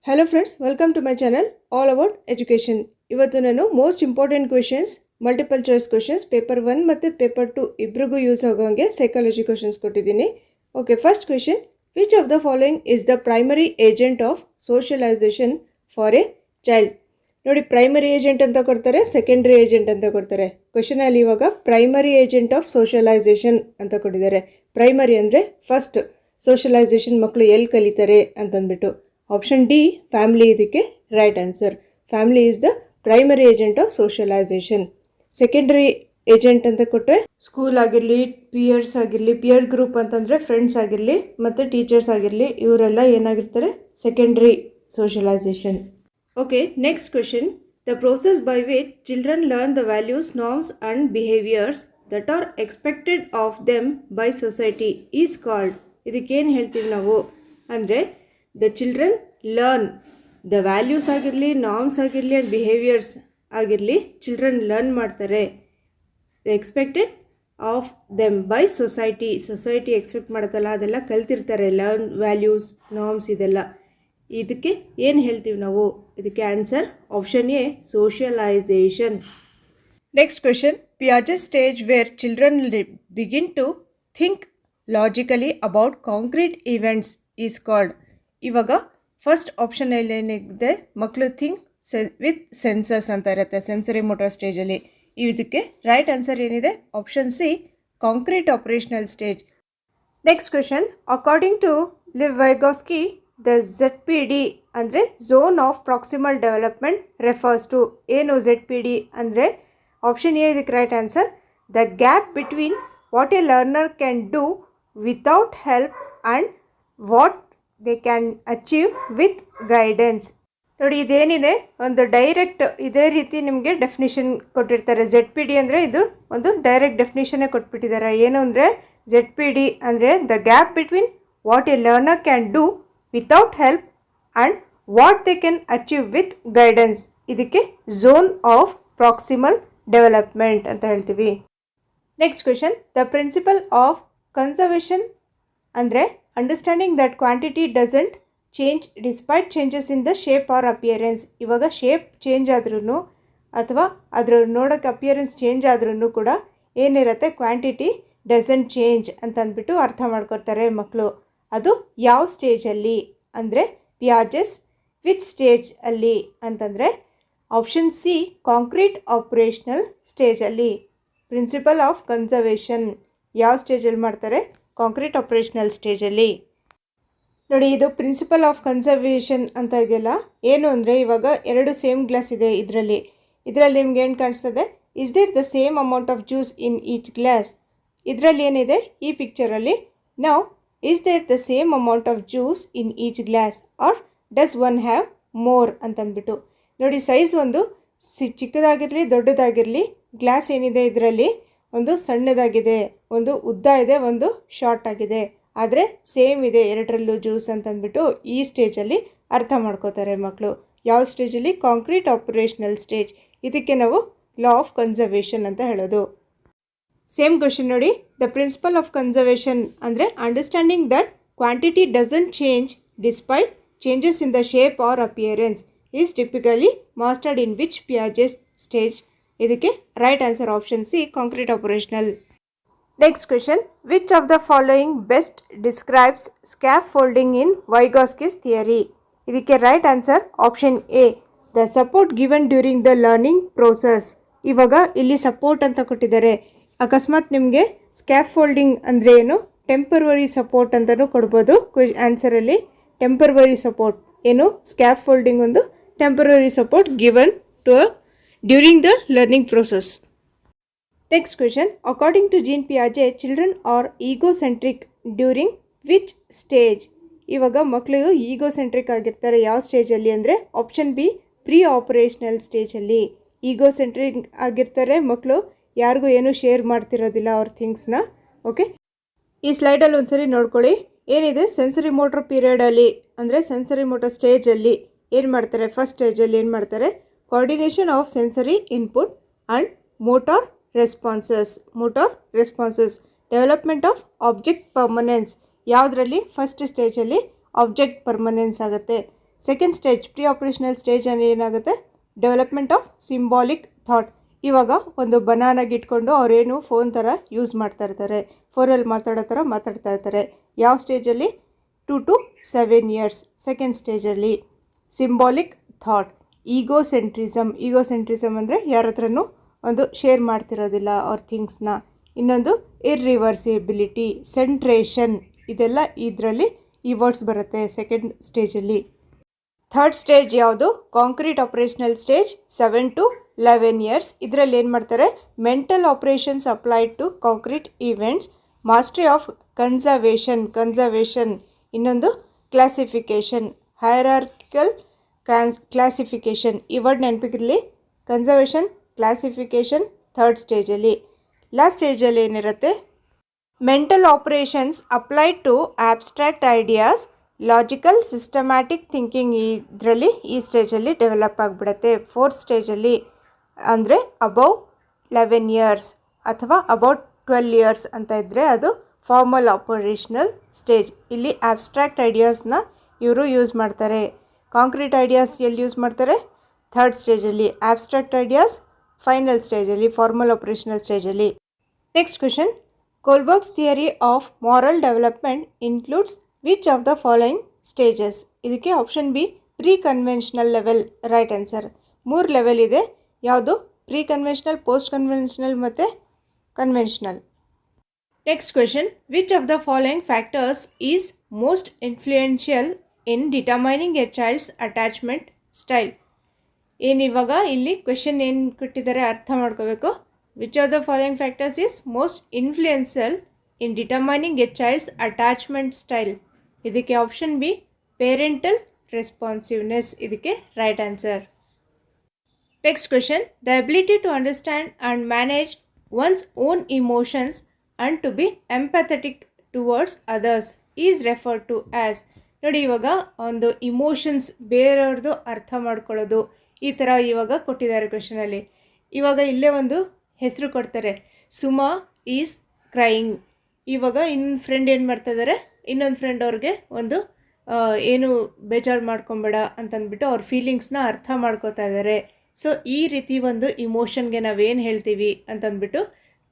Hello friends, welcome to my channel all about education. ಇವತ್ತು ನಾನು most important questions multiple choice questions paper 1 ಮತ್ತು paper 2 ಇಬ್ಬರಿಗೂ use ಆಗೋಂಗೆ psychology questions ಕೊಟ್ಟಿದ್ದೀನಿ. Okay, first question, which of the following is the primary agent of socialisation for A child? ನೋಡಿ, primary agent ಅಂತ ಕೊಡ್ತಾರೆ, secondary agent ಅಂತ ಕೊಡ್ತಾರೆ. ಕ್ವೆಶನಲ್ಲಿ ಇವಾಗ primary agent of socialisation ಅಂತ ಕೊಟ್ಟಿದ್ದಾರೆ. ಪ್ರೈಮರಿ ಅಂದರೆ ಫಸ್ಟ್, ಸೋಷಿಯಲೈಸೇಷನ್ ಮಕ್ಕಳು ಎಲ್ಲಿ ಕಲಿತಾರೆ ಅಂತಂದ್ಬಿಟ್ಟು. ಆಪ್ಷನ್ ಡಿ ಫ್ಯಾಮಿಲಿ ಇದಕ್ಕೆ right answer. Family is the primary agent of socialisation. Secondary agent ಅಂತ ಕೊಟ್ಟರೆ ಸ್ಕೂಲ್ ಆಗಿರಲಿ, ಪಿಯರ್ಸ್ ಆಗಿರಲಿ, ಪಿಯರ್ ಗ್ರೂಪ್ ಅಂತಂದರೆ ಫ್ರೆಂಡ್ಸ್ ಆಗಿರಲಿ ಮತ್ತು ಟೀಚರ್ಸ್ ಆಗಿರಲಿ, ಇವರೆಲ್ಲ ಏನಾಗಿರ್ತಾರೆ, secondary socialization. Okay, next question, the process by which children learn the values, norms and behaviours that are expected of them by society is called. ಇದಕ್ಕೇನು ಹೇಳ್ತೀವಿ ನಾವು ಅಂದರೆ, the children learn the values ಆಗಿರಲಿ, norms ಆಗಿರಲಿ and behaviours ಆಗಿರಲಿ, children learn ಮಾಡ್ತಾರೆ. The expected of them by society, society expect ಮಾಡುತ್ತಲ್ಲ ಅದೆಲ್ಲ ಕಲ್ತಿರ್ತಾರೆ. ಲರ್ನ್ ವ್ಯಾಲ್ಯೂಸ್, ನಾರ್ಮ್ಸ್ ಇದೆಲ್ಲ. ಇದಕ್ಕೆ ಏನು ಹೇಳ್ತೀವಿ ನಾವು? ಇದಕ್ಕೆ answer option A, socialisation. Next question, Piaget's stage where children begin to think logically about concrete events is called. ಇವಾಗ ಫಸ್ಟ್ ಆಪ್ಷನಲ್ಲಿ ಏನಿದೆ, ಮಕ್ಕಳು ಥಿಂಕ್ ವಿತ್ ಸೆನ್ಸಸ್ ಅಂತ ಇರುತ್ತೆ, ಸೆನ್ಸರಿ ಮೋಟರ್ ಸ್ಟೇಜಲ್ಲಿ. ಇದಕ್ಕೆ ರೈಟ್ ಆನ್ಸರ್ ಏನಿದೆ? Option C, concrete operational stage. Next question, according to Lev Vygotsky, the ZPD ಅಂದರೆ zone of proximal development refers to. ಏನು ZPD ಅಂದರೆ? ಆಪ್ಷನ್ ಎ ಇದಕ್ಕೆ right answer. The gap between what a learner can do without help and what they can achieve with guidance. ನೋಡಿ, ಇದೇನಿದೆ ಒಂದು direct ಇದೇ ರೀತಿ ನಿಮಗೆ ಡೆಫಿನಿಷನ್ ಕೊಟ್ಟಿರ್ತಾರೆ. ZPD ಅಂದರೆ ಇದು ಒಂದು ಡೈರೆಕ್ಟ್ ಡೆಫಿನಿಷನ್ನೇ ಕೊಟ್ಬಿಟ್ಟಿದ್ದಾರೆ. ಏನು ಅಂದರೆ, ZPD ಅಂದರೆ the gap between what a learner can do without help and what they can achieve with guidance. ಇದಕ್ಕೆ ಝೋನ್ ಆಫ್ ಪ್ರಾಕ್ಸಿಮಲ್ ಡೆವಲಪ್ಮೆಂಟ್ ಅಂತ ಹೇಳ್ತೀವಿ. Next question, the principle of conservation ಅಂದರೆ understanding that quantity doesn't change despite changes in the shape or appearance. ಇವಾಗ shape change ಆದ್ರೂ ಅಥವಾ ಅದ್ರ ನೋಡೋಕ್ಕೆ appearance change ಆದ್ರೂ ಕೂಡ ಏನಿರುತ್ತೆ, ಕ್ವಾಂಟಿಟಿ ಡಸಂಟ್ ಚೇಂಜ್ ಅಂತಂದ್ಬಿಟ್ಟು ಅರ್ಥ ಮಾಡ್ಕೊತಾರೆ ಮಕ್ಕಳು. ಅದು ಯಾವ ಸ್ಟೇಜಲ್ಲಿ ಅಂದರೆ, ಪಿಯಾಜೆಸ್ ವಿಚ್ ಸ್ಟೇಜ್ ಅಲ್ಲಿ ಅಂತಂದರೆ ಆಪ್ಷನ್ ಸಿ, ಕಾಂಕ್ರೀಟ್ ಆಪರೇಷನಲ್ ಸ್ಟೇಜಲ್ಲಿ. ಪ್ರಿನ್ಸಿಪಲ್ ಆಫ್ ಕನ್ಸರ್ವೇಷನ್ ಯಾವ ಸ್ಟೇಜಲ್ಲಿ ಮಾಡ್ತಾರೆ? ಕಾಂಕ್ರೀಟ್ ಆಪರೇಷನಲ್ ಸ್ಟೇಜಲ್ಲಿ. ನೋಡಿ, ಇದು ಪ್ರಿನ್ಸಿಪಲ್ ಆಫ್ ಕನ್ಸರ್ವೇಷನ್ ಅಂತ ಇದೆಯಲ್ಲ, ಏನು ಅಂದರೆ, ಇವಾಗ ಎರಡು ಸೇಮ್ ಗ್ಲಾಸ್ ಇದೆ. ಇದರಲ್ಲಿ ನಿಮ್ಗೆ ಏನು ಕಾಣಿಸ್ತದೆ? Is there the same amount of juice in each glass? ಇದರಲ್ಲಿ ಏನಿದೆ ಈ ಪಿಕ್ಚರಲ್ಲಿ? ನಾವು is there the same amount of juice in each glass or does one have more ಅಂತಂದ್ಬಿಟ್ಟು. ನೋಡಿ, ಸೈಜ್ ಒಂದು ಚಿಕ್ಕದಾಗಿರಲಿ ದೊಡ್ಡದಾಗಿರಲಿ, ಗ್ಲಾಸ್ ಏನಿದೆ ಇದರಲ್ಲಿ ಒಂದು ಸಣ್ಣದಾಗಿದೆ, ಒಂದು ಉದ್ದ ಇದೆ, ಒಂದು ಶಾರ್ಟ್ ಆಗಿದೆ, ಆದರೆ ಸೇಮ್ ಇದೆ ಎರಡರಲ್ಲೂ ಜ್ಯೂಸ್ ಅಂತಂದ್ಬಿಟ್ಟು ಈ ಸ್ಟೇಜಲ್ಲಿ ಅರ್ಥ ಮಾಡ್ಕೋತಾರೆ ಮಕ್ಕಳು. ಯಾವ ಸ್ಟೇಜಲ್ಲಿ? Concrete operational stage. ಇದಕ್ಕೆ ನಾವು ಲಾ ಆಫ್ ಕನ್ಸರ್ವೇಷನ್ ಅಂತ ಹೇಳೋದು. ಸೇಮ್ ಕ್ವೆಶನ್ ನೋಡಿ, ದ ಪ್ರಿನ್ಸಿಪಲ್ ಆಫ್ ಕನ್ಸರ್ವೇಷನ್ ಅಂದರೆ understanding that quantity doesn't change despite changes in the shape or appearance is typically mastered in which Piaget's stage? ಇದಕ್ಕೆ right answer option C, concrete operational. Next question, which of the following best describes scaffolding in Vygotsky's theory? ಇದಕ್ಕೆ right answer option A, the support given during the learning process. ಇವಾಗ ಇಲ್ಲಿ support ಅಂತ ಕೊಟ್ಟಿದ್ದಾರೆ. ಅಕಸ್ಮಾತ್ ನಿಮಗೆ scaffolding ಅಂದರೆ ಏನು, temporary support ಅಂತಲೂ ಕೊಡ್ಬೋದು. ಆನ್ಸರಲ್ಲಿ ಟೆಂಪರವರಿ ಸಪೋರ್ಟ್ ಏನು, ಸ್ಕ್ಯಾಫೋಲ್ಡಿಂಗ್ ಒಂದು temporary support given to during the learning process. Next question, according to Jean ಪಿಯಾಜೆ, children are egocentric during which stage? ಇವಾಗ ಮಕ್ಕಳು ಈಗೋಸೆಂಟ್ರಿಕ್ ಆಗಿರ್ತಾರೆ ಯಾವ ಸ್ಟೇಜಲ್ಲಿ ಅಂದರೆ, ಆಪ್ಷನ್ ಬಿ, ಪ್ರೀ ಆಪರೇಷನಲ್ ಸ್ಟೇಜಲ್ಲಿ. ಈಗೋಸೆಂಟ್ರಿಕ್ ಆಗಿರ್ತಾರೆ ಮಕ್ಕಳು, ಯಾರಿಗೂ ಏನೂ ಶೇರ್ ಮಾಡ್ತಿರೋದಿಲ್ಲ ಅವ್ರ ಥಿಂಗ್ಸ್ನ. ಓಕೆ, ಈ ಸ್ಲೈಡಲ್ಲಿ ಒಂದ್ಸರಿ ನೋಡ್ಕೊಳ್ಳಿ. ಏನಿದೆ, ಸೆನ್ಸರಿ ಮೋಟರ್ ಪೀರಿಯಡಲ್ಲಿ ಅಂದರೆ ಸೆನ್ಸರಿ ಮೋಟರ್ ಸ್ಟೇಜಲ್ಲಿ ಏನು ಮಾಡ್ತಾರೆ? ಫಸ್ಟ್ ಸ್ಟೇಜಲ್ಲಿ ಏನು ಮಾಡ್ತಾರೆ? Coordination of sensory input and motor responses, development of object permanence. ಯಾವುದರಲ್ಲಿ? ಫಸ್ಟ್ ಸ್ಟೇಜಲ್ಲಿ ಆಬ್ಜೆಕ್ಟ್ ಪರ್ಮನೆನ್ಸ್ ಆಗುತ್ತೆ. Second stage pre operational stage ಅಲ್ಲಿ ಏನಾಗುತ್ತೆ, ಡೆವಲಪ್ಮೆಂಟ್ ಆಫ್ ಸಿಂಬಾಲಿಕ್ ಥಾಟ್. ಇವಾಗ ಒಂದು ಬನಾನಾಗಿ ಇಟ್ಕೊಂಡು ಅವರೇನು ಫೋನ್ ಥರ ಯೂಸ್ ಮಾಡ್ತಾ ಇರ್ತಾರೆ, ಫೋನಲ್ಲಿ ಮಾತಾಡೋ ಥರ ಮಾತಾಡ್ತಾ ಇರ್ತಾರೆ. ಯಾವ ಸ್ಟೇಜಲ್ಲಿ? 2 to 7 years. ಸೆಕೆಂಡ್ ಸ್ಟೇಜಲ್ಲಿ ಸಿಂಬಾಲಿಕ್ ಥಾಟ್. ಈಗೋಸೆಂಟ್ರಿಸಮ್ ಅಂದರೆ ಯಾರ ಹತ್ರನೂ ಒಂದು ಶೇರ್ ಮಾಡ್ತಿರೋದಿಲ್ಲ ಅವ್ರ ಥಿಂಗ್ಸ್ನ. ಇನ್ನೊಂದು ಇರ್ರಿವರ್ಸಿಬಿಲಿಟಿ, ಸೆಂಟ್ರೇಷನ್, ಇದೆಲ್ಲ ಇದರಲ್ಲಿ ಈ ವರ್ಡ್ಸ್ ಬರುತ್ತೆ ಸೆಕೆಂಡ್ ಸ್ಟೇಜಲ್ಲಿ. ಥರ್ಡ್ ಸ್ಟೇಜ್ ಯಾವುದು? Concrete operational stage, 7 to 11 years. ಇದರಲ್ಲಿ ಏನು ಮಾಡ್ತಾರೆ? Mental operations applied to concrete events, mastery of conservation, ಇನ್ನೊಂದು ಕ್ಲಾಸಿಫಿಕೇಷನ್, ಹೈರಾರ್ಕಿಕಲ್ ಕ್ಲಾಸಿಫಿಕೇಷನ್. ಈ ವರ್ಡ್ ನೆನಪಿಗಿರಲಿ. ಕನ್ಸರ್ವೇಷನ್, ಕ್ಲಾಸಿಫಿಕೇಷನ್ ಥರ್ಡ್ ಸ್ಟೇಜಲ್ಲಿ. ಲಾಸ್ಟ್ ಸ್ಟೇಜಲ್ಲಿ ಏನಿರುತ್ತೆ? Mental operations applied to abstract ideas, logical systematic thinking. ಇದರಲ್ಲಿ ಈ ಸ್ಟೇಜಲ್ಲಿ ಡೆವಲಪ್ ಆಗಿಬಿಡುತ್ತೆ. ಫೋರ್ತ್ ಸ್ಟೇಜಲ್ಲಿ ಅಂದರೆ ಅಬೌವ್ 11 years ಅಥವಾ ಅಬೌಟ್ 12 years ಅಂತ ಇದ್ದರೆ ಅದು ಫಾರ್ಮಲ್ ಆಪರೇಷನಲ್ ಸ್ಟೇಜ್. ಇಲ್ಲಿ ಆಬ್ಸ್ಟ್ರಾಕ್ಟ್ ಐಡಿಯಾಸ್ನ ಇವರು ಯೂಸ್ ಮಾಡ್ತಾರೆ. ಕಾಂಕ್ರೀಟ್ ಐಡಿಯಾಸ್ ಎಲ್ಲಿ ಯೂಸ್ ಮಾಡ್ತಾರೆ? ಥರ್ಡ್ ಸ್ಟೇಜಲ್ಲಿ. ಆಬ್ಸ್ಟ್ರಾಕ್ಟ್ ಐಡಿಯಾಸ್ ಫೈನಲ್ ಸ್ಟೇಜಲ್ಲಿ, ಫಾರ್ಮಲ್ ಆಪರೇಷನಲ್ ಸ್ಟೇಜಲ್ಲಿ. Next question, Kohlberg's theory of moral development includes which of the following stages? ಇದಕ್ಕೆ option B pre conventional level right answer. 3 level ಇದೆ. ಯಾವುದು? Pre conventional, post conventional ಮತ್ತು conventional. Next question, which of the following factors is most influential in determining a child's attachment style? ಏನಿವಾಗ ಇಲ್ಲಿ question ಏನು ಕೊಟ್ಟಿದ್ದಾರೆ ಅರ್ಥ ಮಾಡ್ಕೋಬೇಕು. Which of the following factors is most influential in determining a child's attachment style? ಇದಕ್ಕೆ option B parental responsiveness, ಇದಕ್ಕೆ right answer. Next question, the ability to understand and manage one's own emotions and to be empathetic towards others is referred to as? ನೋಡಿ, ಇವಾಗ ಒಂದು emotions ಬೇರೆಯವ್ರದ್ದು ಅರ್ಥ ಮಾಡ್ಕೊಳ್ಳೋದು, ಈ ಥರ ಇವಾಗ ಕೊಟ್ಟಿದ್ದಾರೆ ಕ್ವೆಶನಲ್ಲಿ. ಇವಾಗ ಇಲ್ಲೇ ಒಂದು ಹೆಸರು ಕೊಡ್ತಾರೆ, ಸುಮಾ ಈಸ್ ಕ್ರೈಯಿಂಗ್. ಇವಾಗ ಇನ್ನೊಂದು ಫ್ರೆಂಡ್ ಏನು ಮಾಡ್ತಾಯಿದ್ದಾರೆ, ಇನ್ನೊಂದು ಫ್ರೆಂಡ್ ಅವ್ರಿಗೆ ಒಂದು ಏನು ಬೇಜಾರು ಮಾಡ್ಕೊಬೇಡ ಅಂತಂದ್ಬಿಟ್ಟು ಅವ್ರ ಫೀಲಿಂಗ್ಸ್ನ ಅರ್ಥ ಮಾಡ್ಕೋತಾ ಇದ್ದಾರೆ. ಸೊ ಈ ರೀತಿ ಒಂದು ಇಮೋಷನ್ಗೆ ನಾವೇನು ಹೇಳ್ತೀವಿ ಅಂತಂದ್ಬಿಟ್ಟು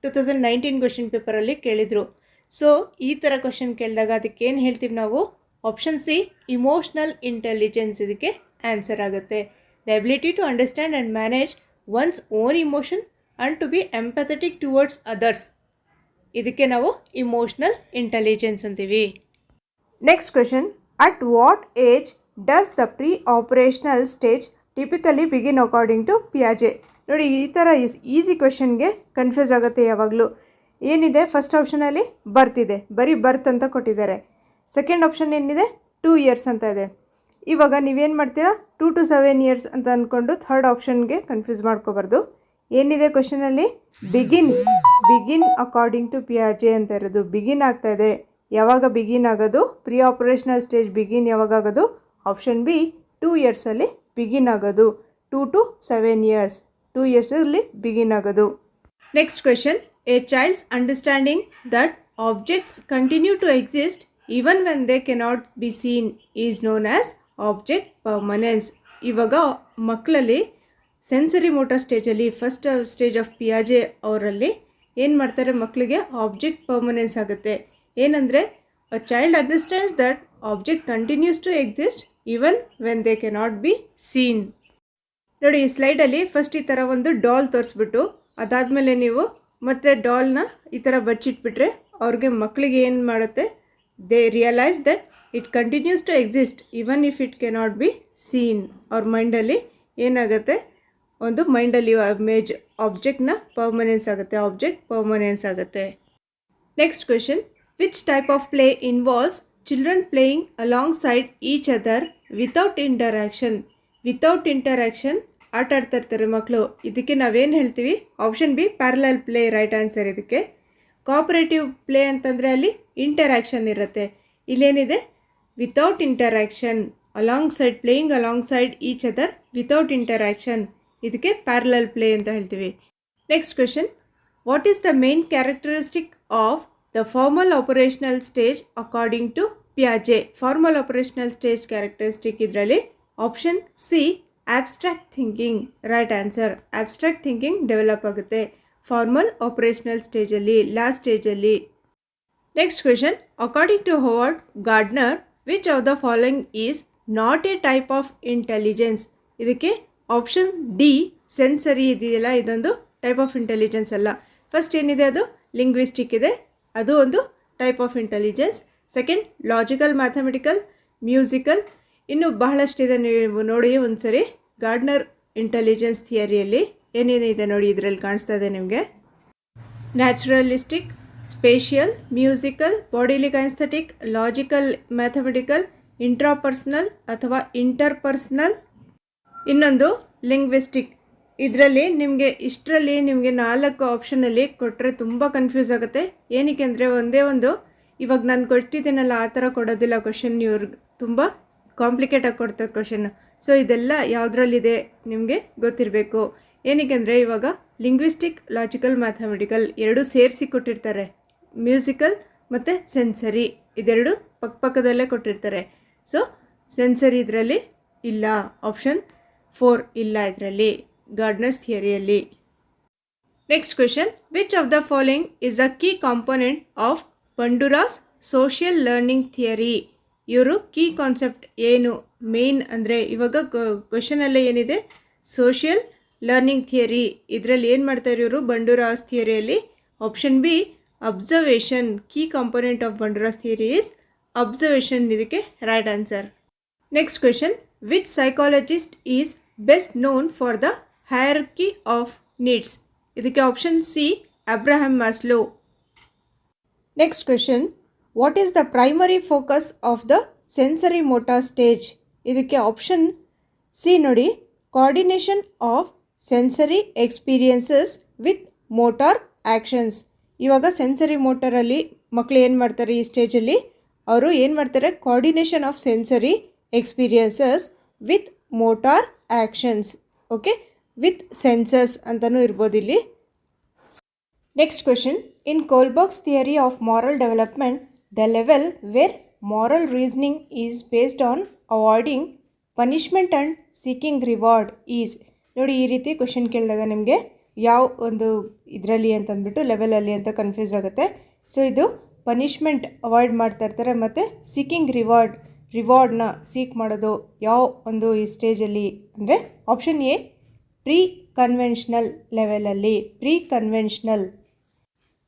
2019 ಕ್ವೆಶನ್ ಪೇಪರಲ್ಲಿ ಕೇಳಿದರು. ಸೊ ಈ ಥರ ಕ್ವೆಶನ್ ಕೇಳಿದಾಗ ಅದಕ್ಕೆ ಏನು ಹೇಳ್ತೀವಿ ನಾವು? ಆಪ್ಷನ್ ಸಿ ಇಮೋಷ್ನಲ್ ಇಂಟೆಲಿಜೆನ್ಸ್ ಇದಕ್ಕೆ ಆನ್ಸರ್ ಆಗುತ್ತೆ. The ability to understand and manage one's own emotion and to be empathetic towards others, ಇದಕ್ಕೆ ನಾವು ಇಮೋಷ್ನಲ್ ಇಂಟೆಲಿಜೆನ್ಸ್ ಅಂತೀವಿ. Next question, at what age does the pre operational stage typically begin according to ಪಿಯಾಜೆ? ನೋಡಿ, ಈ ಥರ easy ಕ್ವೆಶನ್ಗೆ confuse ಆಗುತ್ತೆ ಯಾವಾಗಲೂ. ಏನಿದೆ ಫಸ್ಟ್ ಆಪ್ಷನಲ್ಲಿ ಬರ್ತ್ ಇದೆ, ಬರೀ ಬರ್ತ್ ಅಂತ ಕೊಟ್ಟಿದ್ದಾರೆ. ಸೆಕೆಂಡ್ ಆಪ್ಷನ್ ಏನಿದೆ 2 years ಅಂತ ಇದೆ. ಇವಾಗ ನೀವೇನು ಮಾಡ್ತೀರಾ 2 to 7 years ಅಂತ ಅಂದ್ಕೊಂಡು ಥರ್ಡ್ ಆಪ್ಷನ್ಗೆ ಕನ್ಫ್ಯೂಸ್ ಮಾಡ್ಕೋಬಾರ್ದು. ಏನಿದೆ ಕ್ವೆಶನಲ್ಲಿ? ಬಿಗಿನ್ ಅಕಾರ್ಡಿಂಗ್ ಟು ಪಿಯಾಜೆ ಅಂತ ಇರೋದು. ಬಿಗಿನ್ ಆಗ್ತಾ ಇದೆ. ಯಾವಾಗ ಬಿಗಿನ್ ಆಗೋದು? ಪ್ರೀ ಆಪರೇಷನಲ್ ಸ್ಟೇಜ್ ಬಿಗಿನ್ ಯಾವಾಗ ಆಗೋದು? ಆಪ್ಷನ್ ಬಿ 2 yearsಲ್ಲಿ ಬಿಗಿನ್ ಆಗೋದು. 2 to 7 years, 2 yearsಲ್ಲಿ ಬಿಗಿನ್ ಆಗೋದು. Next question, a child's understanding that objects continue to exist even when they cannot be seen is known as object permanence. ಇವಾಗ ಮಕ್ಕಳಲ್ಲಿ sensory motor ಸ್ಟೇಜಲ್ಲಿ first stage of ಪಿಯಾಜೆ ಅವರಲ್ಲಿ ಏನು ಮಾಡ್ತಾರೆ, ಮಕ್ಕಳಿಗೆ ಆಬ್ಜೆಕ್ಟ್ ಪರ್ಮನೆನ್ಸ್ ಆಗುತ್ತೆ. ಏನಂದರೆ a child understands that object continues to exist even when they cannot be seen. ನೋಡಿ, ಈ ಸ್ಲೈಡಲ್ಲಿ ಫಸ್ಟ್ ಈ ಥರ ಒಂದು ಡಾಲ್ ತೋರಿಸ್ಬಿಟ್ಟು ಅದಾದಮೇಲೆ ನೀವು ಮತ್ತೆ ಡಾಲ್ನ ಈ ಥರ ಬಚ್ಚಿಟ್ಬಿಟ್ರೆ ಅವ್ರಿಗೆ ಮಕ್ಕಳಿಗೆ ಏನು ಮಾಡುತ್ತೆ, they realise that it continues to exist even if it cannot be seen. ಅವ್ರ ಮೈಂಡಲ್ಲಿ ಏನಾಗುತ್ತೆ, ಒಂದು ಮೈಂಡಲ್ಲಿ ಇಮೇಜ್ ಆಬ್ಜೆಕ್ಟ್ನ ಪರ್ಮನೆನ್ಸ್ ಆಗುತ್ತೆ, ಆಬ್ಜೆಕ್ಟ್ ಪರ್ಮನೆನ್ಸ್ ಆಗುತ್ತೆ. Next question, which type of play involves children playing alongside each other without interaction? Without interaction ಆಟ ಆಡ್ತಾ ಇರ್ತಾರೆ ಮಕ್ಕಳು. ಇದಕ್ಕೆ ನಾವೇನು ಹೇಳ್ತೀವಿ? Option B parallel play right answer. ಇದಕ್ಕೆ ಕೋಆಪರೇಟಿವ್ ಪ್ಲೇ ಅಂತಂದರೆ ಅಲ್ಲಿ ಇಂಟರಾಕ್ಷನ್ ಇರುತ್ತೆ. ಇಲ್ಲೇನಿದೆ? Without interaction, along side, playing alongside each other without interaction, ಇದಕ್ಕೆ ಪ್ಯಾರಲಲ್ ಪ್ಲೇ ಅಂತ ಹೇಳ್ತೀವಿ. Next question, what is the main characteristic of the formal operational stage according to ಪಿಯಾಜೆ? Formal operational stage characteristic ಇದರಲ್ಲಿ option C abstract thinking right answer. Abstract thinking develop ಆಗುತ್ತೆ formal operational ಸ್ಟೇಜಲ್ಲಿ, last ಸ್ಟೇಜಲ್ಲಿ. Next question, according to Howard Gardner which of the following is not a type of intelligence? ಇದಕ್ಕೆ option D sensory ಇದೆಯಲ್ಲ, ಇದೊಂದು type of intelligence ಅಲ್ಲ. First ಏನಿದೆ ಅದು linguistic ಇದೆ, ಅದು ಒಂದು type of intelligence. Second logical, mathematical, musical, ಇನ್ನು ಬಹಳಷ್ಟಿದೆ, ನೀವು ನೋಡಿ ಒಂದ್ಸರಿ ಗಾರ್ಡ್ನರ್ ಇಂಟೆಲಿಜೆನ್ಸ್ ಥಿಯರಿಯಲ್ಲಿ ಏನೇನಿದೆ ನೋಡಿ, ಇದರಲ್ಲಿ ಕಾಣಿಸ್ತಾ ಇದೆ ನಿಮಗೆ. ನ್ಯಾಚುರಲಿಸ್ಟಿಕ್, ಸ್ಪೇಷಿಯಲ್, ಮ್ಯೂಸಿಕಲ್, ಬಾಡಿಲಿ ಕೈನ್ಸ್ಥೆಟಿಕ್, ಲಾಜಿಕಲ್, ಮ್ಯಾಥಮೆಟಿಕಲ್, ಇಂಟ್ರಾಪರ್ಸ್ನಲ್ ಅಥವಾ ಇಂಟರ್ಪರ್ಸ್ನಲ್, ಇನ್ನೊಂದು ಲಿಂಗ್ವಿಸ್ಟಿಕ್. ಇದರಲ್ಲಿ ಇಷ್ಟರಲ್ಲಿ ನಿಮಗೆ 4 ಆಪ್ಷನಲ್ಲಿ ಕೊಟ್ಟರೆ ತುಂಬ ಕನ್ಫ್ಯೂಸ್ ಆಗುತ್ತೆ. ಏನಕ್ಕೆ ಅಂದರೆ ಒಂದೇ ಒಂದು ಇವಾಗ ನಾನು ಕೊಟ್ಟಿದ್ದೀನಲ್ಲ ಆ ಥರ ಕೊಡೋದಿಲ್ಲ ಕ್ವಶನ್, ಇವ್ರಿಗೆ ತುಂಬ ಕಾಂಪ್ಲಿಕೇಟಾಗಿ ಕೊಡ್ತಾರೆ ಕ್ವಶನ್. ಸೊ ಇದೆಲ್ಲ ಯಾವುದ್ರಲ್ಲಿದೆ ನಿಮಗೆ ಗೊತ್ತಿರಬೇಕು. ಏನಕ್ಕೆ ಅಂದರೆ ಇವಾಗ ಲಿಂಗ್ವಿಸ್ಟಿಕ್, ಲಾಜಿಕಲ್, ಮ್ಯಾಥಮೆಟಿಕಲ್ ಎರಡೂ ಸೇರಿಸಿ ಕೊಟ್ಟಿರ್ತಾರೆ. ಮ್ಯೂಸಿಕಲ್ ಮತ್ತು ಸೆನ್ಸರಿ ಇದೆರಡು ಪಕ್ಕದಲ್ಲೇ ಕೊಟ್ಟಿರ್ತಾರೆ. ಸೊ ಸೆನ್ಸರಿ ಇದರಲ್ಲಿ ಇಲ್ಲ, ಆಪ್ಷನ್ 4 ಇಲ್ಲ ಇದರಲ್ಲಿ ಗಾರ್ಡ್ನರ್ಸ್ ಥಿಯರಿಯಲ್ಲಿ. Next question, which of the following is a key component of Bandura's social learning theory? ಇವರು ಕೀ ಕಾನ್ಸೆಪ್ಟ್ ಏನು, ಮೇನ್ ಅಂದರೆ ಇವಾಗ ಕ್ವೆಶನಲ್ಲೇ ಏನಿದೆ ಸೋಷಿಯಲ್ ಲರ್ನಿಂಗ್ ಥಿಯರಿ, ಇದರಲ್ಲಿ ಏನು ಮಾಡ್ತಾರೆ ಇವರು ಬಂಡುರಾಸ್ ಥಿಯರಿಯಲ್ಲಿ? Option B observation. Key component of Bandura's theory is observation, ಇದಕ್ಕೆ right answer. Next question, which psychologist is best known for the hierarchy of needs? ಇದಕ್ಕೆ option C Abraham Maslow. Next question, what is the primary focus of the sensory motor stage? ಇದಕ್ಕೆ option C ನೋಡಿ, coordination of sensory experiences with motor actions. ಇವಾಗ sensory ಮೋಟರಲ್ಲಿ ಮಕ್ಕಳು ಏನು ಮಾಡ್ತಾರೆ ಈ ಸ್ಟೇಜಲ್ಲಿ? ಅವರು ಏನು ಮಾಡ್ತಾರೆ, coordination of sensory experiences with motor actions. Okay, with senses ಅಂತಲೂ ಇರ್ಬೋದು ಇಲ್ಲಿ. Next question, in Kohlberg's theory of moral development the level where moral reasoning is based on avoiding punishment and seeking reward is. ನೋಡಿ ಈ ರೀತಿ question ಕೇಳಿದಾಗ ನಿಮಗೆ ಯಾವ ಒಂದು ಇದರಲ್ಲಿ ಅಂತಂದ್ಬಿಟ್ಟು ಲೆವೆಲಲ್ಲಿ ಅಂತ ಕನ್ಫ್ಯೂಸ್ ಆಗುತ್ತೆ. ಸೊ ಇದು ಪನಿಷ್ಮೆಂಟ್ ಅವಾಯ್ಡ್ ಮಾಡ್ತಾ ಇರ್ತಾರೆ ಮತ್ತು ಸೀಕಿಂಗ್ ರಿವಾರ್ಡ್ನ ಸೀಕ್ ಮಾಡೋದು ಯಾವ ಒಂದು ಈ ಸ್ಟೇಜಲ್ಲಿ ಅಂದರೆ ಆಪ್ಷನ್ ಎ ಪ್ರೀ ಕನ್ವೆನ್ಷನಲ್ ಲೆವೆಲಲ್ಲಿ, pre conventional.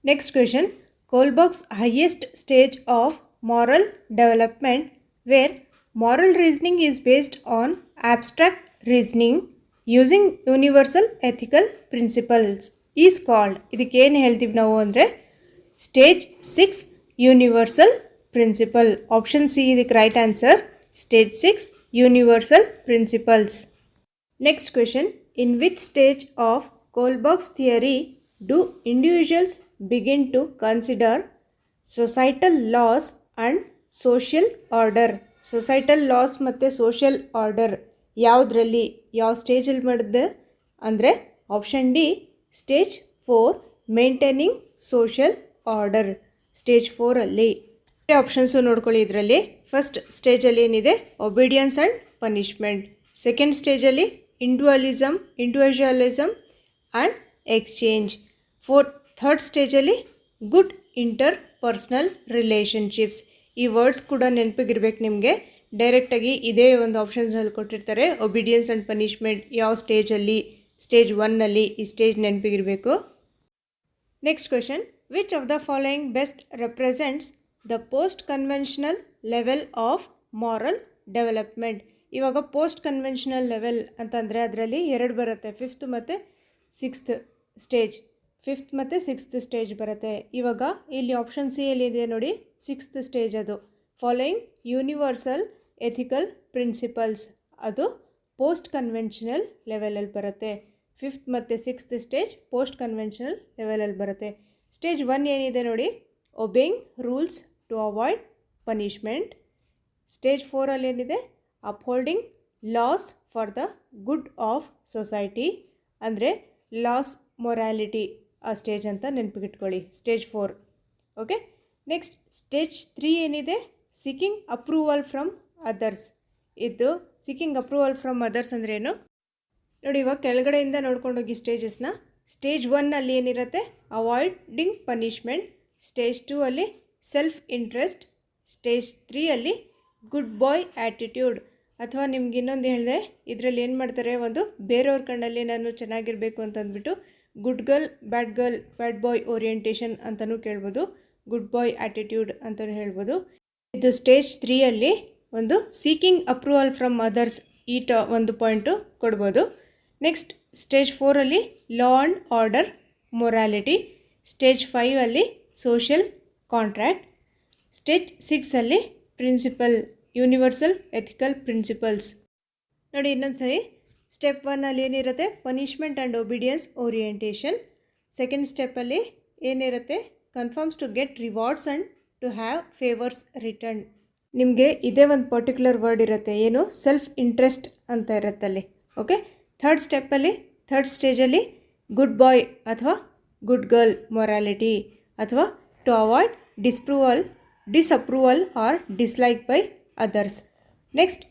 Next question, Kohlberg's highest stage of moral development where moral reasoning is based on abstract reasoning using universal ethical principles is called. ಇದಕ್ಕೆ ಏನು ಹೇಳ್ತೀವಿ ನಾವು ಅಂದರೆ stage 6 universal principle. Option C ಇದಕ್ಕೆ right answer, stage 6 universal principles. Next question, in which stage of Kohlberg's theory do individuals begin to consider societal laws and social order? Societal loss ಮತ್ತು social order ಯಾವುದರಲ್ಲಿ, ಯಾವ ಸ್ಟೇಜಲ್ಲಿ ಮಾಡಿದೆ ಅಂದರೆ option D stage 4 maintaining social order, stage 4ಅಲ್ಲಿ. Options ನೋಡ್ಕೊಳ್ಳಿ ಇದರಲ್ಲಿ. First ಸ್ಟೇಜಲ್ಲಿ ಏನಿದೆ ಒಬಿಡಿಯನ್ಸ್ ಆ್ಯಂಡ್ ಪನಿಷ್ಮೆಂಟ್. ಸೆಕೆಂಡ್ ಸ್ಟೇಜಲ್ಲಿ ಇಂಡಿವಿಜುವಲಿಸಮ್ ಆ್ಯಂಡ್ ಎಕ್ಸ್ಚೇಂಜ್. ಥರ್ಡ್ ಸ್ಟೇಜಲ್ಲಿ ಗುಡ್ ಇಂಟರ್ ಪರ್ಸ್ನಲ್ ರಿಲೇಷನ್ಶಿಪ್ಸ್. ಈ ವರ್ಡ್ಸ್ ಕೂಡ ನೆನಪಿಗಿರ್ಬೇಕು ನಿಮಗೆ. ಡೈರೆಕ್ಟಾಗಿ ಇದೇ ಒಂದು ಆಪ್ಷನ್ಸ್ನಲ್ಲಿ ಕೊಟ್ಟಿರ್ತಾರೆ. ಒಬಿಡಿಯನ್ಸ್ ಆ್ಯಂಡ್ ಪನಿಷ್ಮೆಂಟ್ ಯಾವ ಸ್ಟೇಜಲ್ಲಿ, ಸ್ಟೇಜ್ 1ನಲ್ಲಿ ಈ ಸ್ಟೇಜ್ ನೆನಪಿಗಿರಬೇಕು. Next question, which of the following best represents the post conventional level of moral development? ಇವಾಗ ಪೋಸ್ಟ್ ಕನ್ವೆನ್ಷನಲ್ ಲೆವೆಲ್ ಅಂತಂದರೆ ಅದರಲ್ಲಿ 2 ಬರುತ್ತೆ, 5th ಮತ್ತು 6th ಸ್ಟೇಜ್. 5th ಮತ್ತು 6th ಸ್ಟೇಜ್ ಬರುತ್ತೆ. ಇವಾಗ ಇಲ್ಲಿ ಆಪ್ಷನ್ ಸಿ ಎಲ್ಲಿದೆ ನೋಡಿ, 6th ಸ್ಟೇಜ್. ಅದು ಫಾಲೋಯಿಂಗ್ ಯೂನಿವರ್ಸಲ್ ಎಥಿಕಲ್ ಪ್ರಿನ್ಸಿಪಲ್ಸ್, ಅದು ಪೋಸ್ಟ್ ಕನ್ವೆನ್ಷನಲ್ ಲೆವೆಲಲ್ಲಿ ಬರುತ್ತೆ. 5th ಮತ್ತು 6th ಸ್ಟೇಜ್ ಪೋಸ್ಟ್ ಕನ್ವೆನ್ಷನಲ್ ಲೆವೆಲಲ್ಲಿ ಬರುತ್ತೆ. ಸ್ಟೇಜ್ 1 ಏನಿದೆ ನೋಡಿ, obeying rules to avoid punishment. Stage 4ಅಲ್ಲಿ ಏನಿದೆ, upholding laws for the good of society, ಅಂದರೆ ಲಾಸ್ ಮೊರಾಲಿಟಿ ಆ ಸ್ಟೇಜ್ ಅಂತ ನೆನಪಿಗಿಟ್ಕೊಳ್ಳಿ, ಸ್ಟೇಜ್ 4. ಓಕೆ, ನೆಕ್ಸ್ಟ್ ಸ್ಟೇಜ್ 3 ಏನಿದೆ, ಸೀಕಿಂಗ್ ಅಪ್ರೂವಲ್ ಫ್ರಮ್ ಅದರ್ಸ್. ಇದ್ದು ಸೀಕಿಂಗ್ ಅಪ್ರೂವಲ್ ಫ್ರಮ್ ಅದರ್ಸ್ ಅಂದರೆ ಏನು ನೋಡಿ. ಇವಾಗ ಕೆಳಗಡೆಯಿಂದ ನೋಡ್ಕೊಂಡೋಗಿ ಸ್ಟೇಜಸ್ನ. ಸ್ಟೇಜ್ 1 ಅಲ್ಲಿ ಏನಿರುತ್ತೆ, ಅವಾಯ್ಡಿಂಗ್ ಪನಿಷ್ಮೆಂಟ್. ಸ್ಟೇಜ್ 2 ಅಲ್ಲಿ ಸೆಲ್ಫ್ ಇಂಟ್ರೆಸ್ಟ್. ಸ್ಟೇಜ್ 3 ಅಲ್ಲಿ ಗುಡ್ ಬಾಯ್ ಆ್ಯಟಿಟ್ಯೂಡ್. ಅಥವಾ ನಿಮ್ಗೆ ಇನ್ನೊಂದು ಹೇಳಿದೆ, ಇದರಲ್ಲಿ ಏನು ಮಾಡ್ತಾರೆ, ಒಂದು ಬೇರೆಯವ್ರ ಕಣ್ಣಲ್ಲಿ ನಾನು ಚೆನ್ನಾಗಿರಬೇಕು ಅಂತಂದ್ಬಿಟ್ಟು ಗುಡ್ ಗರ್ಲ್ ಬ್ಯಾಡ್ ಬಾಯ್ ಓರಿಯೆಂಟೇಷನ್ ಅಂತಲೂ ಕೇಳ್ಬೋದು, ಗುಡ್ ಬಾಯ್ ಆ್ಯಟಿಟ್ಯೂಡ್ ಅಂತಲೂ ಹೇಳ್ಬೋದು. ಇದು ಸ್ಟೇಜ್ 3 ಅಲ್ಲಿ ಒಂದು ಸೀಕಿಂಗ್ ಅಪ್ರೂವಲ್ ಫ್ರಮ್ ಅದರ್ಸ್ ಒಂದು ಪಾಯಿಂಟು ಕೊಡ್ಬೋದು. ನೆಕ್ಸ್ಟ್ ಸ್ಟೇಜ್ 4 ಅಲ್ಲಿ law and order morality. Stage 5 ಅಲ್ಲಿ ಸೋಷಿಯಲ್ ಕಾಂಟ್ರ್ಯಾಕ್ಟ್. ಸ್ಟೇಜ್ 6 ಅಲ್ಲಿ ಪ್ರಿನ್ಸಿಪಲ್, ಯೂನಿವರ್ಸಲ್ ಎಥಿಕಲ್ ಪ್ರಿನ್ಸಿಪಲ್ಸ್. ನೋಡಿ ಇನ್ನೊಂದು ಸರಿ, ಸ್ಟೆಪ್ 1 ಅಲ್ಲಿ ಏನಿರುತ್ತೆ, punishment and obedience orientation. Second ಸ್ಟೆಪ್ಪಲ್ಲಿ ಏನಿರುತ್ತೆ, conforms to get rewards and to have favours return. ನಿಮಗೆ ಇದೇ ಒಂದು ಪರ್ಟಿಕ್ಯುಲರ್ ವರ್ಡ್ ಇರುತ್ತೆ, ಏನು, ಸೆಲ್ಫ್ ಇಂಟ್ರೆಸ್ಟ್ ಅಂತ ಇರುತ್ತೆ ಅಲ್ಲಿ. ಓಕೆ. ಥರ್ಡ್ ಸ್ಟೇಜಲ್ಲಿ ಗುಡ್ ಬಾಯ್ ಅಥವಾ ಗುಡ್ ಗರ್ಲ್ ಮೊರಾಲಿಟಿ, ಅಥವಾ to avoid disapproval or dislike by others. Next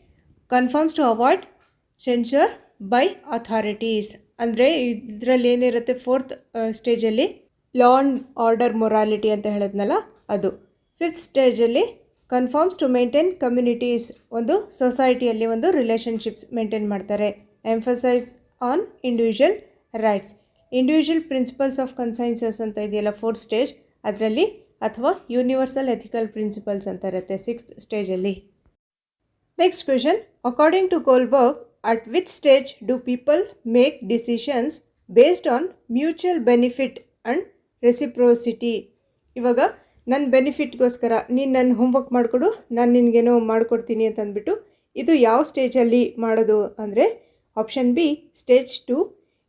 conforms to avoid censure by authorities. ಅಂದರೆ ಇದರಲ್ಲಿ ಏನಿರುತ್ತೆ, ಫೋರ್ತ್ ಸ್ಟೇಜಲ್ಲಿ ಲಾ ಆ್ಯಂಡ್ ಆರ್ಡರ್ ಮೊರಾಲಿಟಿ ಅಂತ ಹೇಳಿದ್ನಲ್ಲ ಅದು. ಫಿಫ್ತ್ ಸ್ಟೇಜಲ್ಲಿ ಕನ್ಫರ್ಮ್ಸ್ ಟು ಮೇಂಟೈನ್ ಕಮ್ಯುನಿಟೀಸ್. ಒಂದು ಸೊಸೈಟಿಯಲ್ಲಿ ಒಂದು ರಿಲೇಷನ್ಶಿಪ್ಸ್ ಮೇಂಟೈನ್ ಮಾಡ್ತಾರೆ. Emphasise on individual rights. Individual principles of conscience ಅಂತ ಇದೆಯಲ್ಲ ಫೋರ್ತ್ ಸ್ಟೇಜ್ ಅದರಲ್ಲಿ, ಅಥವಾ ಯೂನಿವರ್ಸಲ್ ಎಥಿಕಲ್ ಪ್ರಿನ್ಸಿಪಲ್ಸ್ ಅಂತ ಇರುತ್ತೆ ಸಿಕ್ಸ್ತ್ ಸ್ಟೇಜಲ್ಲಿ. Next question, according to Kohlberg, at which stage do people make decisions based on mutual benefit and reciprocity. ಇವಾಗ ನನ್ನ ಬೆನಿಫಿಟ್ಗೋಸ್ಕರ ನೀನು ನನ್ನ ಹೋಮ್ವರ್ಕ್ ಮಾಡಿಕೊಡು, ನಾನು ನಿನಗೇನೋ ಮಾಡಿಕೊಡ್ತೀನಿ ಅಂತ ಅಂದ್ಬಿಟ್ಟು ಇದು ಯಾವ ಸ್ಟೇಜಲ್ಲಿ ಮಾಡೋದು ಅಂದರೆ option B stage 2,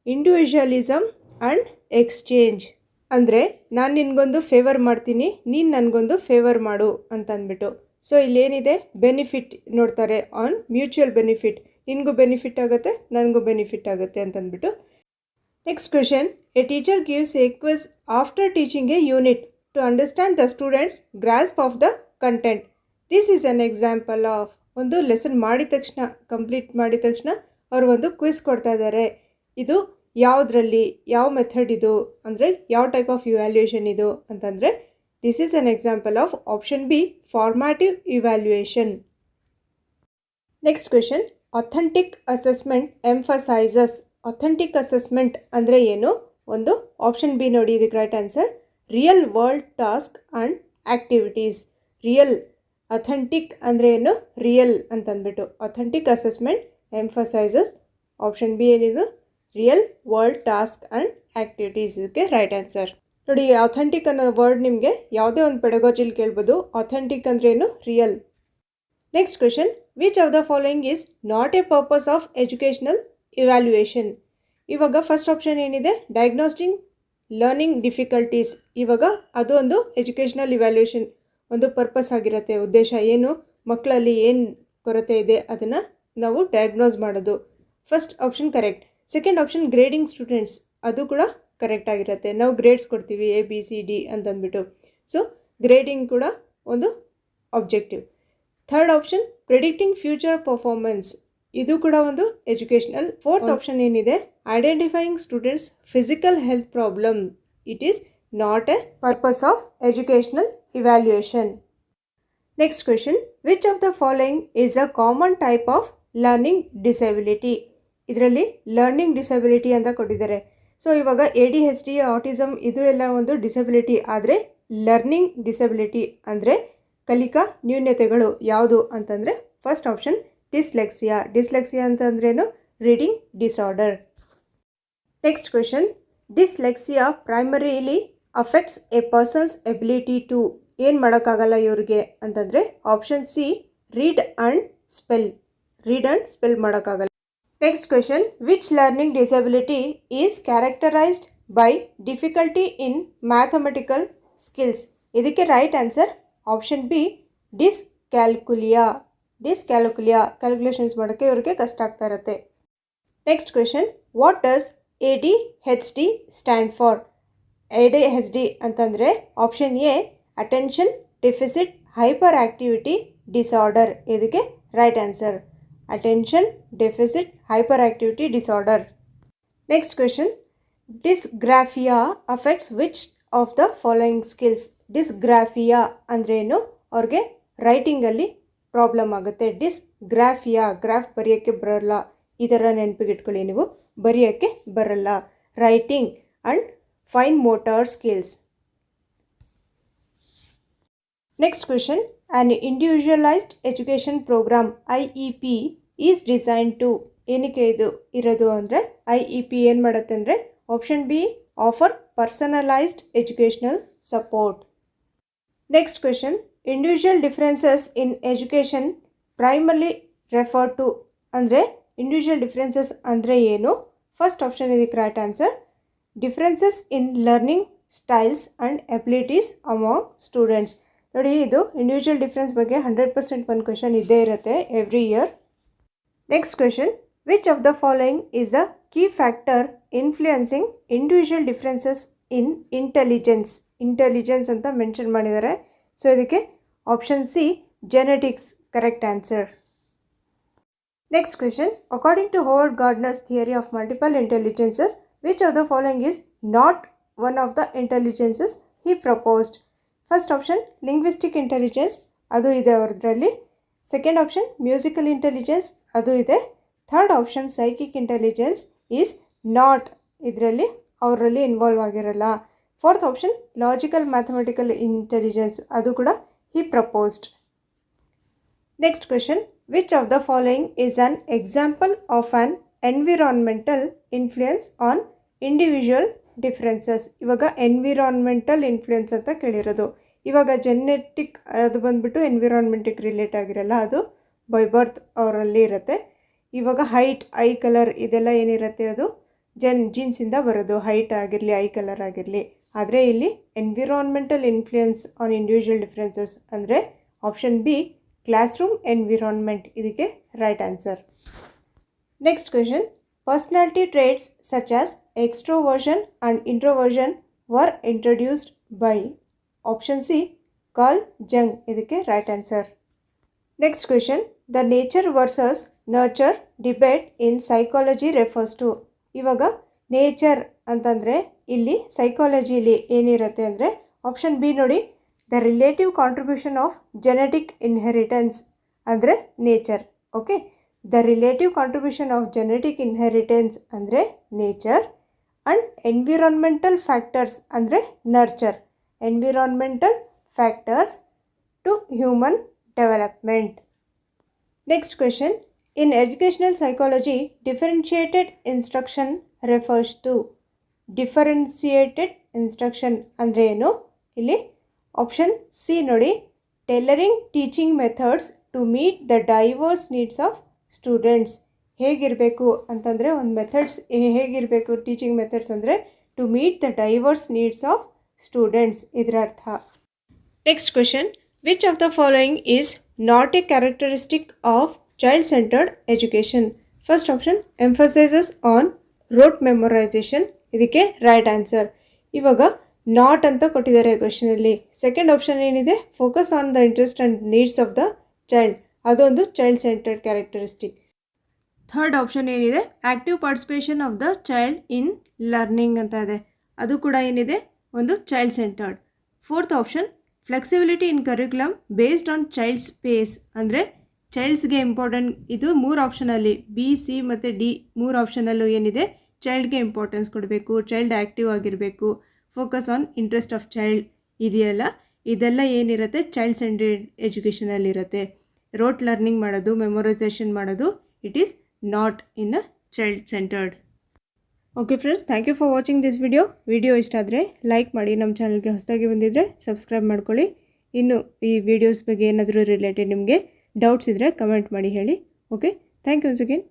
individualism and exchange. ಅಂದರೆ ನಾನು ನಿನಗೊಂದು ಫೇವರ್ ಮಾಡ್ತೀನಿ, ನೀನು ನನಗೊಂದು ಫೇವರ್ ಮಾಡು ಅಂತ ಅಂದ್ಬಿಟ್ಟು. ಸೊ ಇಲ್ಲೇನಿದೆ, ಬೆನಿಫಿಟ್ ನೋಡ್ತಾರೆ, ಆನ್ ಮ್ಯೂಚುವಲ್ ಬೆನಿಫಿಟ್, ನಿನಗೂ ಬೆನಿಫಿಟ್ ಆಗುತ್ತೆ ನನಗೂ ಬೆನಿಫಿಟ್ ಆಗುತ್ತೆ ಅಂತಂದ್ಬಿಟ್ಟು. Next question, a teacher gives a quiz after teaching a unit to understand the students grasp of the content. This is an example of. ಒಂದು lesson ಮಾಡಿದ ತಕ್ಷಣ, complete ಮಾಡಿದ ತಕ್ಷಣ ಅವರು ಒಂದು ಕ್ವಿಜ್ ಕೊಡ್ತಾ ಇದ್ದಾರೆ. ಇದು ಯಾವುದರಲ್ಲಿ, ಯಾವ ಮೆಥಡ್ ಇದು, ಅಂದರೆ ಯಾವ ಟೈಪ್ ಆಫ್ ಇವ್ಯಾಲ್ಯೂಯೇಷನ್ ಇದು ಅಂತಂದರೆ this is an example of option B formative evaluation. Next question, authentic assessment emphasises. Authentic assessment ಅಂದರೆ ಏನು, ಒಂದು ಆಪ್ಷನ್ ಬಿ ನೋಡಿ ಇದಕ್ಕೆ right answer, real world task and activities. Real, authentic ಅಂದರೆ ಏನು, ರಿಯಲ್ ಅಂತಂದ್ಬಿಟ್ಟು. Authentic assessment emphasises, option B ಏನಿದು, real world task and activities. ಇದಕ್ಕೆ ರೈಟ್ ಆನ್ಸರ್. ನೋಡಿ ಅಥೆಂಟಿಕ್ ಅನ್ನೋ ವರ್ಡ್ ನಿಮಗೆ ಯಾವುದೇ ಒಂದು ಪೆಡಗಾಜಿಲಿ ಕೇಳ್ಬೋದು. ಅಥೆಂಟಿಕ್ ಅಂದರೆ ಏನು, real. Next question, which of the following is not A purpose of educational evaluation. ಇವಾಗ ಫಸ್ಟ್ ಆಪ್ಷನ್ ಏನಿದೆ, ಡಯಾಗ್ನೋಸ್ಟಿಂಗ್ ಲರ್ನಿಂಗ್ ಡಿಫಿಕಲ್ಟೀಸ್. ಇವಾಗ ಅದು ಒಂದು ಎಜುಕೇಷನಲ್ ಇವ್ಯಾಲ್ಯೂಯೇಷನ್ ಒಂದು ಪರ್ಪಸ್ ಆಗಿರುತ್ತೆ, ಉದ್ದೇಶ ಏನು, ಮಕ್ಕಳಲ್ಲಿ ಏನು ಕೊರತೆ ಇದೆ ಅದನ್ನು ನಾವು ಡಯಾಗ್ನೋಸ್ ಮಾಡೋದು. First option correct. Second option grading students, ಅದು ಕೂಡ ಕರೆಕ್ಟ್ ಆಗಿರುತ್ತೆ. ನಾವು ಗ್ರೇಡ್ಸ್ ಕೊಡ್ತೀವಿ ABCD ಅಂತಂದ್ಬಿಟ್ಟು, ಸೊ ಗ್ರೇಡಿಂಗ್ ಕೂಡ ಒಂದು objective. Third option predicting future performance, ಇದು ಕೂಡ ಒಂದು ಎಜುಕೇಷನಲ್. ಫೋರ್ತ್ ಆಪ್ಷನ್ ಏನಿದೆ, identifying students physical health problem, it is not A purpose of educational evaluation. Next question, which of the following is a common type of learning disability. ಇದರಲ್ಲಿ learning disability ಅಂತ ಕೊಟ್ಟಿದ್ದಾರೆ. So ಇವಾಗ ADHD, autism ಇದು ಎಲ್ಲ ಒಂದು disability, ಆದರೆ learning disability ಅಂದರೆ ಕಲಿಕಾ ನ್ಯೂನ್ಯತೆಗಳು ಯಾವುದು ಅಂತಂದರೆ ಫಸ್ಟ್ ಆಪ್ಷನ್ ಡಿಸ್ಲೆಕ್ಸಿಯಾ. ಡಿಸ್ಲೆಕ್ಸಿಯಾ ಅಂತಂದ್ರೇನು, reading disorder. Next question, dyslexia primarily affects a person's ability to. ಏನು ಮಾಡೋಕ್ಕಾಗಲ್ಲ ಇವ್ರಿಗೆ ಅಂತಂದರೆ option C read and spell ಮಾಡೋಕ್ಕಾಗಲ್ಲ. Next question, which learning disability is characterised by difficulty in mathematical skills. ಇದಕ್ಕೆ right answer option B dyscalculia. Calculations ಮಾಡೋಕ್ಕೆ ಇವ್ರಿಗೆ ಕಷ್ಟ ಆಗ್ತಾ ಇರುತ್ತೆ. Next question, what does ADHD stand for. ADHD ಅಂತಂದರೆ option A attention deficit hyperactivity disorder. ಇದಕ್ಕೆ right answer attention deficit hyperactivity disorder. Next question, dysgraphia affects which of the following skills? Dysgraphia ಅಂದ್ರೆ ಏನು? ಅವ್ರಿಗೆ ರೈಟಿಂಗಲ್ಲಿ problem ಆಗುತ್ತೆ. Dysgraphia, graph ಬರೆಯೋಕ್ಕೆ ಬರಲ್ಲ, ಇದರ ನೆನಪಿಗಿಟ್ಕೊಳ್ಳಿ ನೀವು, ಬರೆಯೋಕ್ಕೆ ಬರಲ್ಲ. Writing and fine motor skills. Next question, an individualised education program IEP is design to, ಏನಕ್ಕೆ ಇದು ಇರೋದು ಅಂದರೆ IEP ಏನು ಮಾಡುತ್ತೆ ಅಂದರೆ option B offer personalised educational support. Next question, individual differences in education primarily refer to, ಅಂದರೆ individual differences ಅಂದರೆ ಏನು? ಫಸ್ಟ್ ಆಪ್ಷನ್ ಇದಕ್ಕೆ right answer, differences in learning styles and abilities among students. ನೋಡಿ, ಇದು ಇಂಡಿವಿಜುವಲ್ ಡಿಫ್ರೆನ್ಸ್ ಬಗ್ಗೆ 100% ಒಂದು question ಇದ್ದೇ ಇರುತ್ತೆ every year. Next question, which of the following is the key factor influencing individual differences in intelligence? Intelligence ಅಂತ mention ಮಾಡಿದ್ದಾರೆ. So ಇದಕ್ಕೆ option C genetics correct answer. Next question, according to Howard Gardner's theory of multiple intelligences, which of the following is not one of the intelligences he proposed? First option linguistic intelligence, ಅದು ಇದೆ ಅವರದ್ರಲ್ಲಿ. Second option musical intelligence, ಅದು ಇದೆ. Third option psychic intelligence is not, ಇದರಲ್ಲಿ ಅವರಲ್ಲಿ involve ಆಗಿರಲ್ಲ. Fourth option logical mathematical intelligence, ಅದು ಕೂಡ he proposed. Next question, which of the following is an example of an environmental influence on individual differences? ಇವಾಗ environmental influence ಅಂತ ಕೇಳಿರೋದು. ಇವಾಗ genetic ಅದು ಬಂದುಬಿಟ್ಟು ಎನ್ವಿರಾನ್ಮೆಂಟಿಗೆ ರಿಲೇಟ್ ಆಗಿರಲ್ಲ, ಅದು ಬೈ ಬರ್ತ್ ಅವರಲ್ಲಿ ಇರುತ್ತೆ. ಇವಾಗ ಹೈಟ್, ಐ ಕಲರ್ ಇದೆಲ್ಲ ಏನಿರುತ್ತೆ ಅದು ಜೀನ್ಸಿಂದ ಬರೋದು, ಹೈಟ್ ಆಗಿರಲಿ ಐ ಕಲರ್ ಆಗಿರಲಿ. ಆದರೆ ಇಲ್ಲಿ environmental influence on individual differences ಅಂದರೆ option B class room environment, ಇದಕ್ಕೆ right answer. Next question, personality traits such as extroversion and introversion were introduced by? Option C Carl Jung, ಇದಕ್ಕೆ right answer. Next question, the nature versus nurture debate in psychology refers to? ಇವಾಗ nature ಅಂತಂದರೆ ಇಲ್ಲಿ ಸೈಕಾಲಜಿಲಿ ಏನಿರುತ್ತೆ ಅಂದರೆ option B ನೋಡಿ, the relative contribution of genetic inheritance ಅಂದರೆ nature. Okay, the relative contribution of genetic inheritance ಅಂದರೆ ನೇಚರ್, ಆ್ಯಂಡ್ ಎನ್ವಿರಾನ್ಮೆಂಟಲ್ ಫ್ಯಾಕ್ಟರ್ಸ್ ಅಂದರೆ nurture. Environmental factors to human development. Next question, in educational psychology differentiated instruction refers to? Differentiated instruction ಅಂದರೆ ಏನು? ಇಲ್ಲಿ option C ನೋಡಿ, tailoring teaching methods to meet the diverse needs of students. ಹೇಗಿರಬೇಕು ಅಂತಂದರೆ ಒಂದು methods ಹೇಗಿರಬೇಕು, teaching methods ಅಂದರೆ to meet the diverse needs of students, ಇದರ ಅರ್ಥ. Next question, which of the following is not a characteristic of child centred education? First option emphasises on rote memorisation, ಇದಕ್ಕೆ right answer. ಇವಾಗ not ಅಂತ ಕೊಟ್ಟಿದ್ದಾರೆ ಕ್ವೆಶನಲ್ಲಿ. Second option ಏನಿದೆ, focus on the interest and needs of the child, ಅದೊಂದು child centred characteristic. Third option ಏನಿದೆ, active participation of the child in learning ಅಂತ ಇದೆ, ಅದು ಕೂಡ ಏನಿದೆ ಒಂದು child centred. Fourth option flexibility in curriculum based on child's pace, ಅಂದರೆ ಚೈಲ್ಡ್ಸ್ಗೆ ಇಂಪಾರ್ಟೆಂಟ್. ಇದು ಮೂರು ಆಪ್ಷನಲ್ಲಿ ಬಿ, ಸಿ ಮತ್ತು ಡಿ ಮೂರು ಆಪ್ಷನಲ್ಲೂ ಏನಿದೆ ಚೈಲ್ಡ್ಗೆ ಇಂಪಾರ್ಟೆನ್ಸ್ ಕೊಡಬೇಕು, ಚೈಲ್ಡ್ ಆ್ಯಕ್ಟಿವ್ ಆಗಿರಬೇಕು, focus on interest of child ಇದೆಯಲ್ಲ, ಇದೆಲ್ಲ ಏನಿರುತ್ತೆ ಚೈಲ್ಡ್ ಸೆಂಟರ್ಡ್ ಎಜುಕೇಷನಲ್ಲಿರುತ್ತೆ. ರೋಟ್ ಲರ್ನಿಂಗ್ ಮಾಡೋದು, ಮೆಮೊರೈಸೇಷನ್ ಮಾಡೋದು, it is not in a child centred. Okay friends, thank you for watching this video ಇಷ್ಟ ಆದರೆ ಲೈಕ್ ಮಾಡಿ, ನಮ್ಮ ಚಾನಲ್ಗೆ ಹೊಸದಾಗಿ ಬಂದಿದ್ದರೆ ಸಬ್ಸ್ಕ್ರೈಬ್ ಮಾಡ್ಕೊಳ್ಳಿ. ಇನ್ನು ಈ ವಿಡಿಯೋಸ್ ಬಗ್ಗೆ ಏನಾದರೂ ರಿಲೇಟೆಡ್ ನಿಮಗೆ ಡೌಟ್ಸ್ ಇದ್ದರೆ ಕಮೆಂಟ್ ಮಾಡಿ ಹೇಳಿ. Okay, thank you once again.